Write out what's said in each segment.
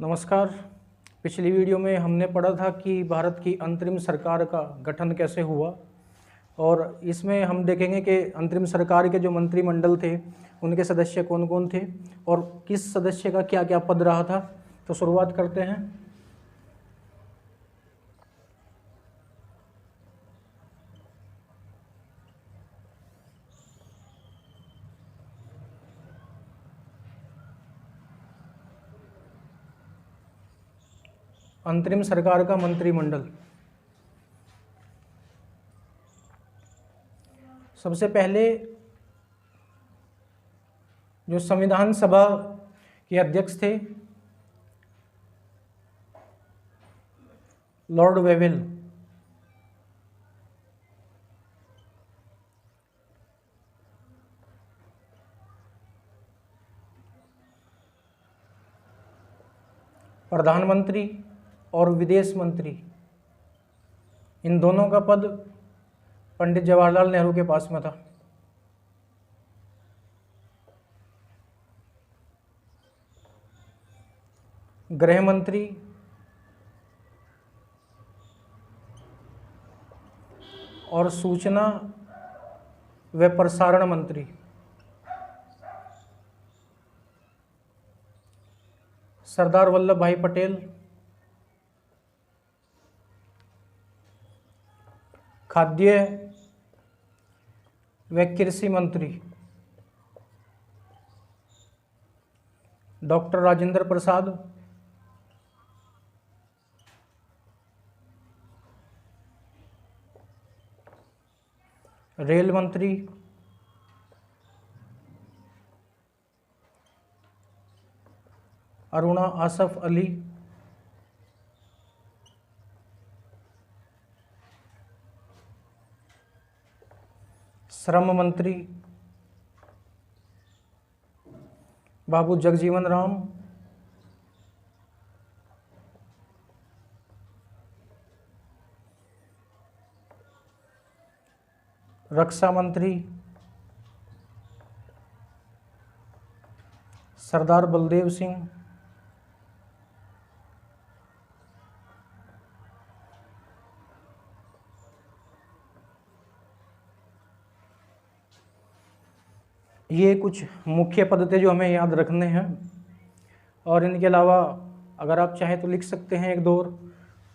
नमस्कार। पिछली वीडियो में हमने पढ़ा था कि भारत की अंतरिम सरकार का गठन कैसे हुआ और इसमें हम देखेंगे कि अंतरिम सरकार के जो मंत्रिमंडल थे उनके सदस्य कौन कौन थे और किस सदस्य का क्या क्या पद रहा था। तो शुरुआत करते हैं। अंतरिम सरकार का मंत्रिमंडल। सबसे पहले जो संविधान सभा के अध्यक्ष थे लॉर्ड वेवेल। प्रधानमंत्री और विदेश मंत्री, इन दोनों का पद पंडित जवाहरलाल नेहरू के पास में था। गृह मंत्री और सूचना व प्रसारण मंत्री सरदार वल्लभ भाई पटेल। खाद्य व कृषि मंत्री डॉक्टर राजेंद्र प्रसाद। रेल मंत्री अरुणा आसफ अली। श्रम मंत्री बाबू जगजीवन राम। रक्षा मंत्री सरदार बलदेव सिंह। ये कुछ मुख्य पद थे जो हमें याद रखने हैं और इनके अलावा अगर आप चाहें तो लिख सकते हैं एक दो और।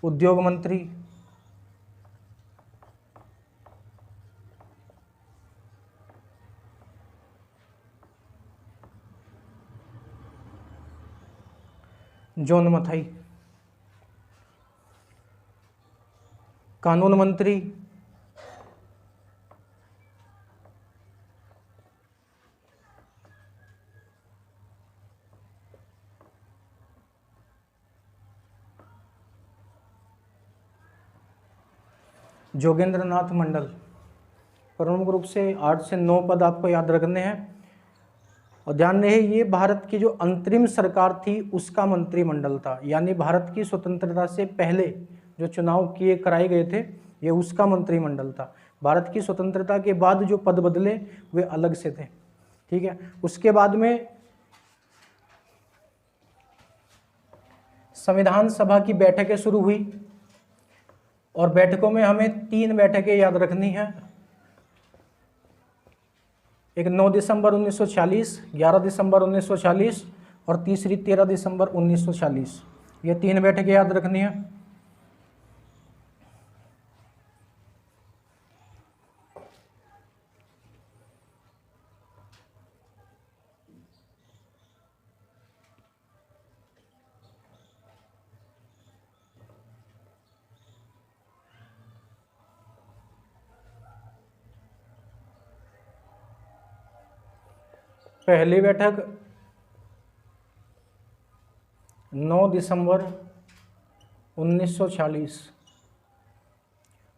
उद्योग मंत्री जॉन मथाई। कानून मंत्री जोगेंद्र नाथ मंडल। प्रमुख रूप से 8 से 9 पद आपको याद रखने हैं और ध्यान रहे ये भारत की जो अंतरिम सरकार थी उसका मंत्रिमंडल था, यानी भारत की स्वतंत्रता से पहले जो चुनाव कराए गए थे ये उसका मंत्रिमंडल था। भारत की स्वतंत्रता के बाद जो पद बदले वे अलग से थे। ठीक है, उसके बाद में संविधान सभा की बैठकें शुरू हुई और बैठकों में हमें 3 बैठकें याद रखनी है। एक 9 दिसंबर 1946, 11 दिसंबर 1946 और तीसरी 13 दिसंबर 1946। ये 3 बैठकें याद रखनी है। पहली बैठक 9 दिसंबर 1946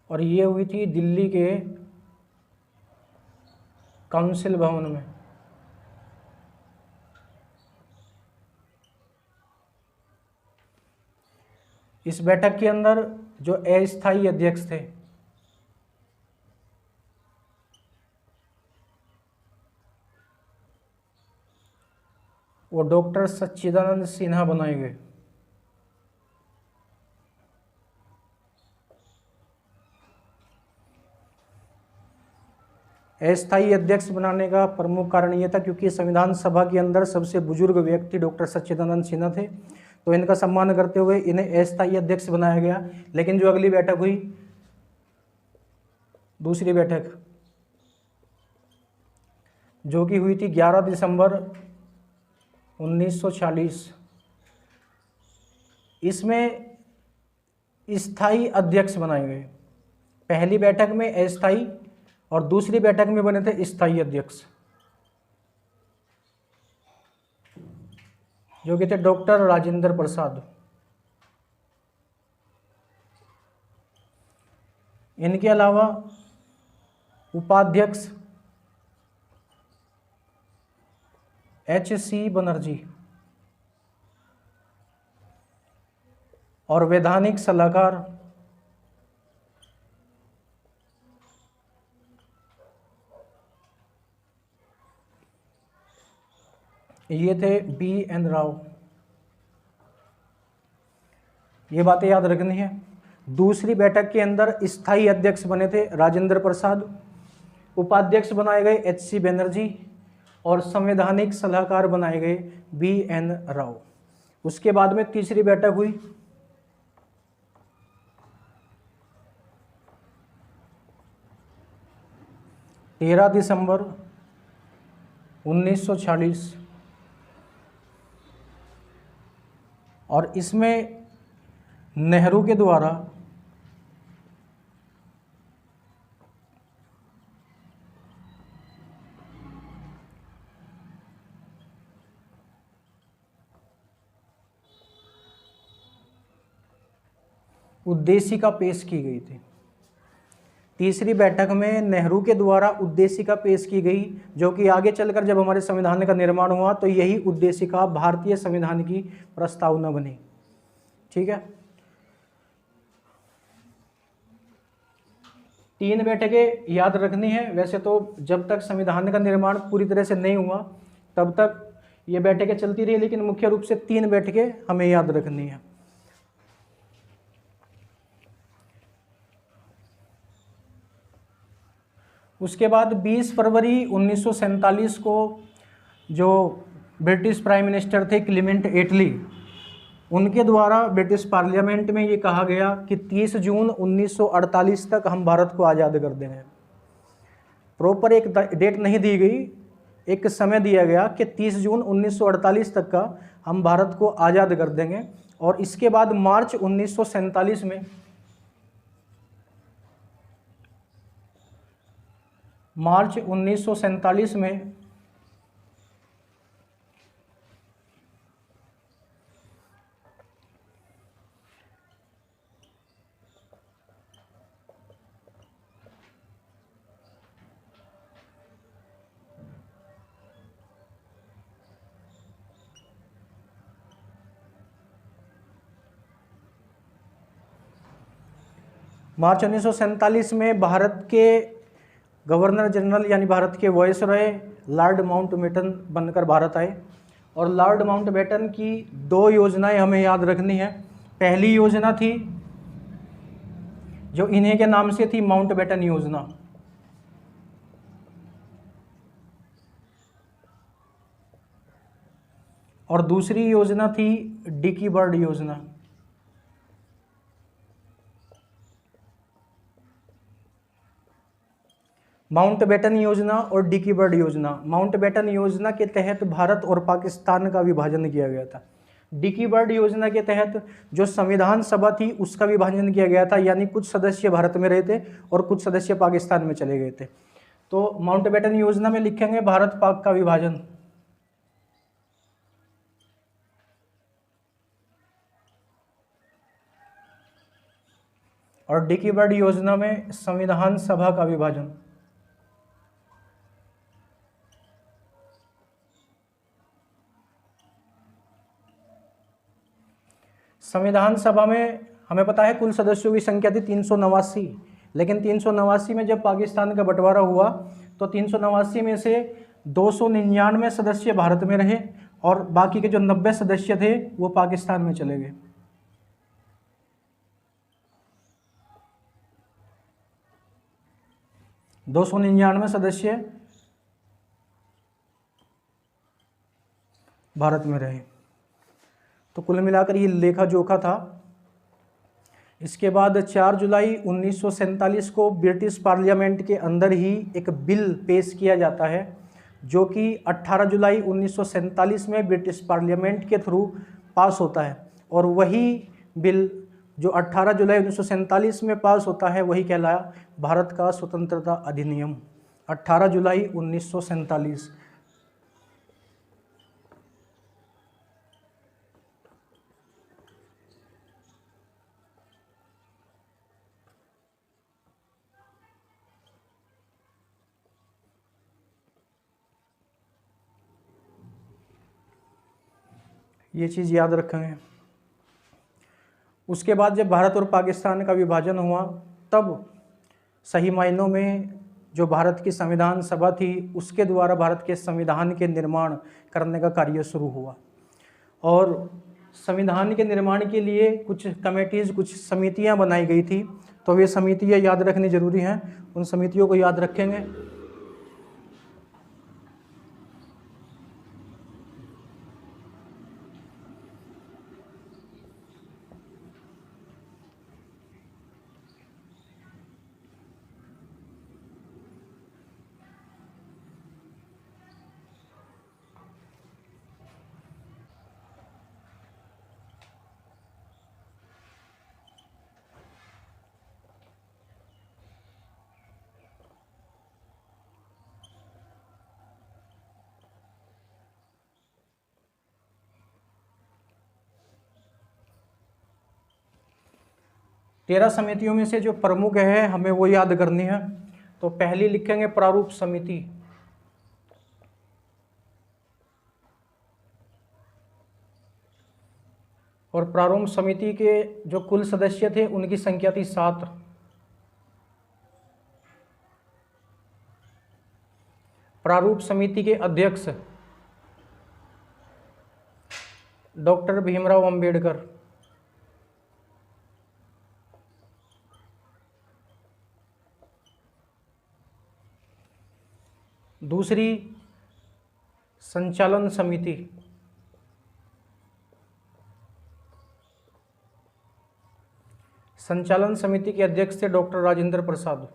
और ये हुई थी दिल्ली के काउंसिल भवन में। इस बैठक के अंदर जो अस्थायी अध्यक्ष थे वो डॉक्टर सच्चिदानंद सिन्हा बनाए गए। अस्थायी अध्यक्ष बनाने का प्रमुख कारण ये था क्योंकि संविधान सभा के अंदर सबसे बुजुर्ग व्यक्ति डॉक्टर सच्चिदानंद सिन्हा थे, तो इनका सम्मान करते हुए इन्हें अस्थायी अध्यक्ष बनाया गया। लेकिन जो अगली बैठक हुई, दूसरी बैठक जो कि हुई थी 11 दिसंबर 1940, इसमें स्थायी अध्यक्ष बनाए गए। पहली बैठक में अस्थायी और दूसरी बैठक में बने थे स्थायी अध्यक्ष, जो कि थे डॉक्टर राजेंद्र प्रसाद। इनके अलावा उपाध्यक्ष H.C. बनर्जी और वैधानिक सलाहकार ये थे B.N. राव। ये बातें याद रखनी है। दूसरी बैठक के अंदर स्थायी अध्यक्ष बने थे राजेंद्र प्रसाद, उपाध्यक्ष बनाए गए H.C. बनर्जी और संवैधानिक सलाहकार बनाए गए B.N. राव। उसके बाद में तीसरी बैठक हुई, तेरह दिसंबर 1940, और इसमें नेहरू के द्वारा उद्देशिका पेश की गई थी। तीसरी बैठक में नेहरू के द्वारा उद्देशिका पेश की गई, जो कि आगे चलकर जब हमारे संविधान का निर्माण हुआ तो यही उद्देशिका भारतीय संविधान की प्रस्तावना बनी। ठीक है, 3 बैठकें याद रखनी है। वैसे तो जब तक संविधान का निर्माण पूरी तरह से नहीं हुआ तब तक ये बैठकें चलती रही, लेकिन मुख्य रूप से 3 बैठकें हमें याद रखनी है। उसके बाद 20 फरवरी 1947 को जो ब्रिटिश प्राइम मिनिस्टर थे क्लीमेंट एटली, उनके द्वारा ब्रिटिश पार्लियामेंट में ये कहा गया कि 30 जून 1948 तक हम भारत को आज़ाद कर देंगे। प्रॉपर एक डेट नहीं दी गई, एक समय दिया गया कि 30 जून 1948 तक का हम भारत को आज़ाद कर देंगे। और इसके बाद मार्च 1947 में मार्च 1947 में भारत के गवर्नर जनरल यानी भारत के वायसरॉय लॉर्ड माउंटबेटन बनकर भारत आए। और लॉर्ड माउंटबेटन की 2 योजनाएं हमें याद रखनी है। पहली योजना थी जो इन्हीं के नाम से थी, माउंटबेटन योजना। और दूसरी योजना थी डिकी बर्ड योजना। माउंटबेटन योजना और डिकी बर्ड योजना। माउंटबेटन योजना के तहत भारत और पाकिस्तान का विभाजन किया गया था। डिकी बर्ड योजना के तहत जो संविधान सभा थी उसका विभाजन किया गया था, यानी कुछ सदस्य भारत में रहे थे और कुछ सदस्य पाकिस्तान में चले गए थे। तो माउंटबेटन योजना में लिखेंगे भारत पाक का विभाजन। और डिकी बर्ड योजना में संविधान सभा का विभाजन। संविधान सभा में हमें पता है कुल सदस्यों की संख्या थी 389, लेकिन 389 में जब पाकिस्तान का बंटवारा हुआ तो 389 में से 299 सदस्य भारत में रहे और बाकी के जो 90 सदस्य थे वो पाकिस्तान में चले गए। 299 सदस्य भारत में रहे। तो कुल मिलाकर ये लेखा जोखा था। इसके बाद 4 जुलाई 1947 को ब्रिटिश पार्लियामेंट के अंदर ही एक बिल पेश किया जाता है, जो कि 18 जुलाई 1947 में ब्रिटिश पार्लियामेंट के थ्रू पास होता है। और वही बिल जो 18 जुलाई 1947 में पास होता है वही कहलाया भारत का स्वतंत्रता अधिनियम, 18 जुलाई 1947। ये चीज़ याद रखें। उसके बाद जब भारत और पाकिस्तान का विभाजन हुआ, तब सही मायनों में जो भारत की संविधान सभा थी उसके द्वारा भारत के संविधान के निर्माण करने का कार्य शुरू हुआ। और संविधान के निर्माण के लिए कुछ कमेटीज़, कुछ समितियां बनाई गई थी। तो वे समितियां याद रखनी जरूरी हैं, उन समितियों को याद रखेंगे। तेरह समितियों में से जो प्रमुख है हमें वो याद करनी है। तो पहली लिखेंगे प्रारूप समिति। और प्रारूप समिति के जो कुल सदस्य थे उनकी संख्या थी 7। प्रारूप समिति के अध्यक्ष डॉक्टर भीमराव अंबेडकर। दूसरी संचालन समिति, संचालन समिति के अध्यक्ष थे डॉक्टर राजेंद्र प्रसाद।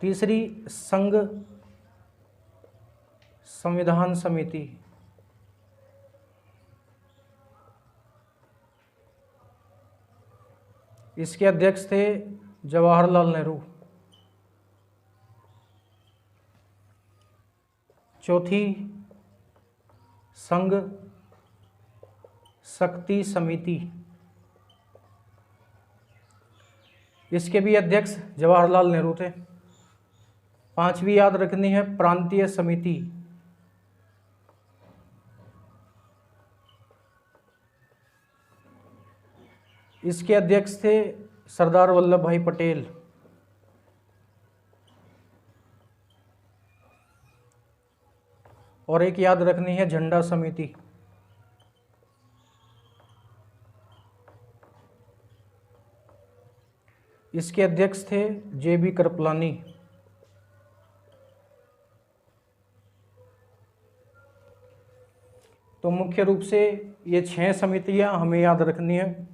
तीसरी संघ संविधान समिति, इसके अध्यक्ष थे जवाहरलाल नेहरू। चौथी संघ शक्ति समिति, इसके भी अध्यक्ष जवाहरलाल नेहरू थे। पांचवी याद रखनी है प्रांतीय समिति, इसके अध्यक्ष थे सरदार वल्लभ भाई पटेल। और एक याद रखनी है झंडा समिति, इसके अध्यक्ष थे जे.बी. कृपलानी। तो मुख्य रूप से ये 6 समितियां हमें याद रखनी है।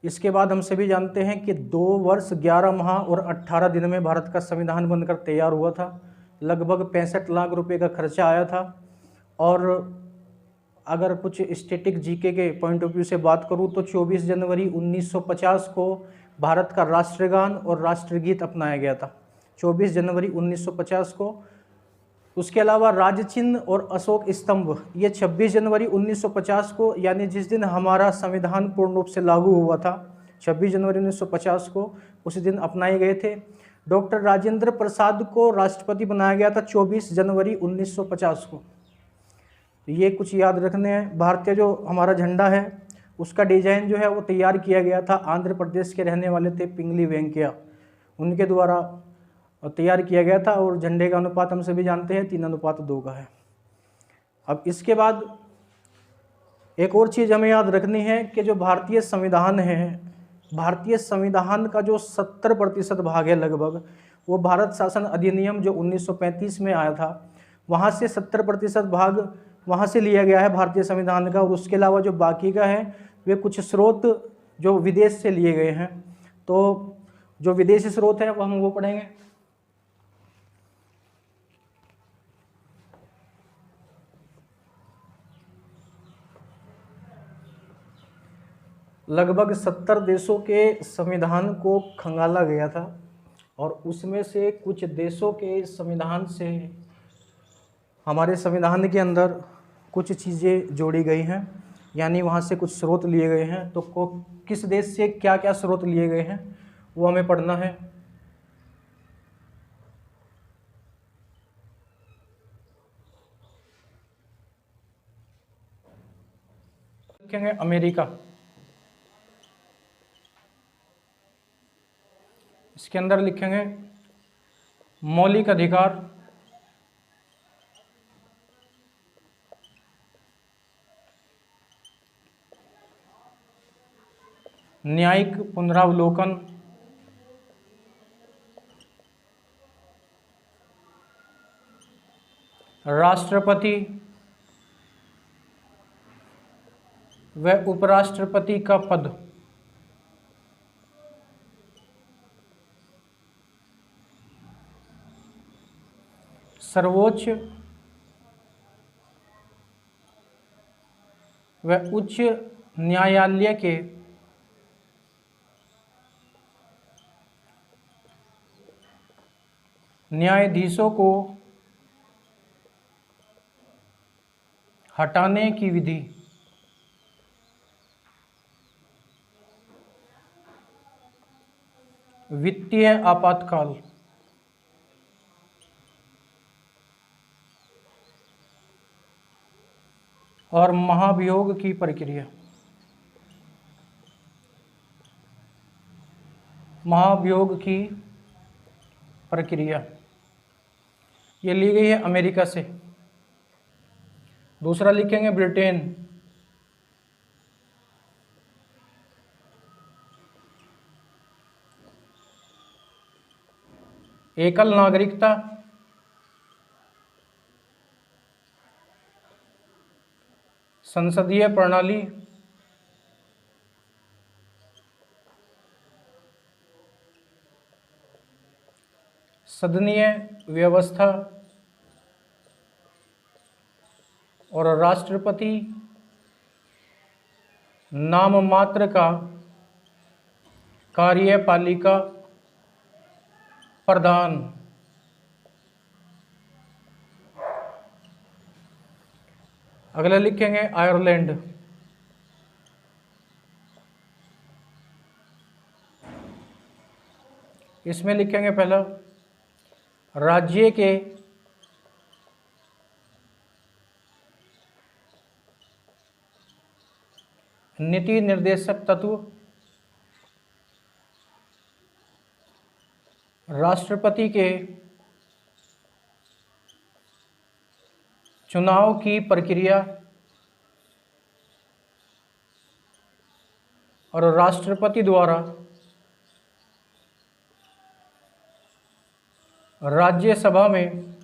इसके बाद हम सभी जानते हैं कि 2 वर्ष 11 माह और 18 दिन में भारत का संविधान बनकर तैयार हुआ था। लगभग 65 लाख रुपए का खर्चा आया था। और अगर कुछ स्टैटिक जीके के पॉइंट ऑफ व्यू से बात करूं तो 24 जनवरी 1950 को भारत का राष्ट्रगान और राष्ट्रगीत अपनाया गया था, 24 जनवरी 1950 को। उसके अलावा राज्य चिन्ह और अशोक स्तंभ ये 26 जनवरी 1950 को, यानी जिस दिन हमारा संविधान पूर्ण रूप से लागू हुआ था 26 जनवरी 1950 को, उसी दिन अपनाए गए थे। डॉक्टर राजेंद्र प्रसाद को राष्ट्रपति बनाया गया था 24 जनवरी 1950 को। ये कुछ याद रखने हैं। भारतीय जो हमारा झंडा है उसका डिजाइन जो है वो तैयार किया गया था, आंध्र प्रदेश के रहने वाले थे पिंगली वेंकैया, उनके द्वारा तैयार किया गया था। और झंडे का अनुपात हम सभी जानते हैं 3:2 का है। अब इसके बाद एक और चीज़ हमें याद रखनी है कि जो भारतीय संविधान है, भारतीय संविधान का जो 70% भाग है लगभग, वो भारत शासन अधिनियम जो 1935 में आया था वहाँ से 70% भाग वहाँ से लिया गया है भारतीय संविधान का, और उसके अलावा जो बाकी का है वे कुछ स्रोत जो विदेश से लिए गए हैं। तो जो विदेशी स्रोत है वो पढ़ेंगे। लगभग 70 देशों के संविधान को खंगाला गया था और उसमें से कुछ देशों के संविधान से हमारे संविधान के अंदर कुछ चीज़ें जोड़ी गई हैं, यानी वहाँ से कुछ स्रोत लिए गए हैं। तो किस देश से क्या क्या स्रोत लिए गए हैं वो हमें पढ़ना है। लिखेंगे अमेरिका, इसके अंदर लिखेंगे मौलिक अधिकार, न्यायिक पुनरावलोकन, राष्ट्रपति व उपराष्ट्रपति का पद, सर्वोच्च व उच्च न्यायालय के न्यायाधीशों को हटाने की विधि, वित्तीय आपातकाल, और महाभियोग की प्रक्रिया। महाभियोग की प्रक्रिया ये ली गई है अमेरिका से। दूसरा लिखेंगे ब्रिटेन, एकल नागरिकता, संसदीय प्रणाली, सदनीय व्यवस्था और राष्ट्रपति नाम मात्र का कार्यपालिका प्रधान। अगला लिखेंगे आयरलैंड, इसमें लिखेंगे पहला राज्य के नीति निर्देशक तत्व, राष्ट्रपति के चुनाव की प्रक्रिया और राष्ट्रपति द्वारा राज्यसभा में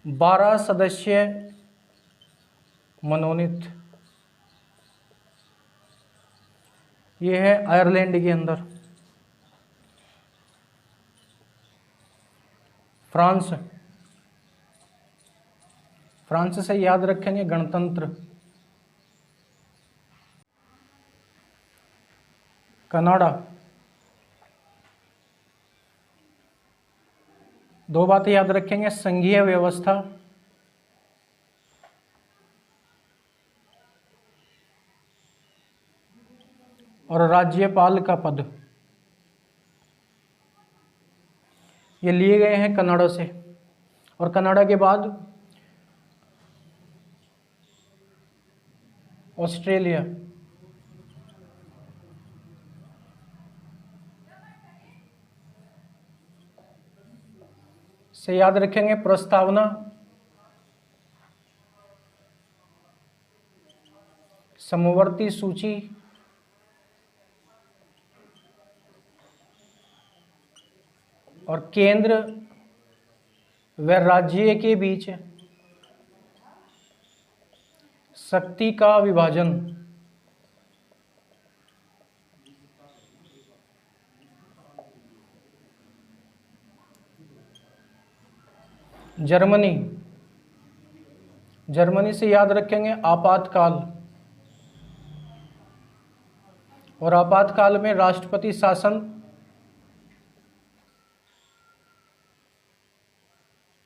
12 सदस्य मनोनीत। ये है आयरलैंड के अंदर। फ्रांस, फ्रांस से याद रखेंगे गणतंत्र। कनाडा, दो बातें याद रखेंगे, संघीय व्यवस्था और राज्यपाल का पद। ये लिए गए हैं कनाडा से। और कनाडा के बाद ऑस्ट्रेलिया, से याद रखेंगे प्रस्तावना समवर्ती सूची और केंद्र व राज्य के बीच शक्ति का विभाजन। जर्मनी, जर्मनी से याद रखेंगे आपातकाल, और आपातकाल में राष्ट्रपति शासन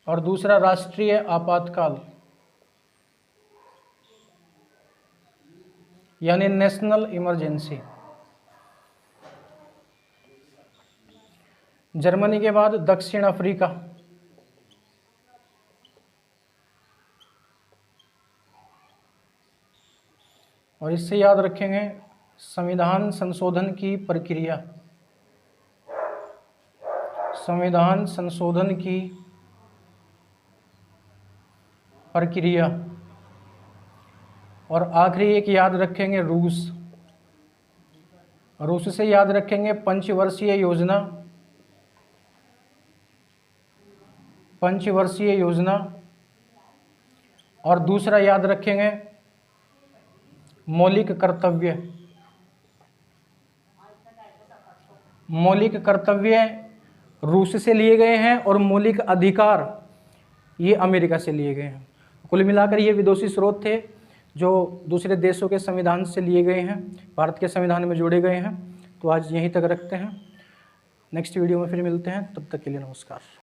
और दूसरा राष्ट्रीय आपातकाल यानी नेशनल इमरजेंसी। जर्मनी के बाद दक्षिण अफ्रीका, और इससे याद रखेंगे संविधान संशोधन की प्रक्रिया, संविधान संशोधन की प्रक्रिया। और आखिरी एक याद रखेंगे रूस, रूस से याद रखेंगे पंचवर्षीय योजना, पंचवर्षीय योजना। और दूसरा याद रखेंगे मौलिक कर्तव्य, मौलिक कर्तव्य रूस से लिए गए हैं और मौलिक अधिकार ये अमेरिका से लिए गए हैं। कुल मिलाकर ये विदेशी स्रोत थे जो दूसरे देशों के संविधान से लिए गए हैं, भारत के संविधान में जोड़े गए हैं। तो आज यहीं तक रखते हैं, नेक्स्ट वीडियो में फिर मिलते हैं, तब तक के लिए नमस्कार।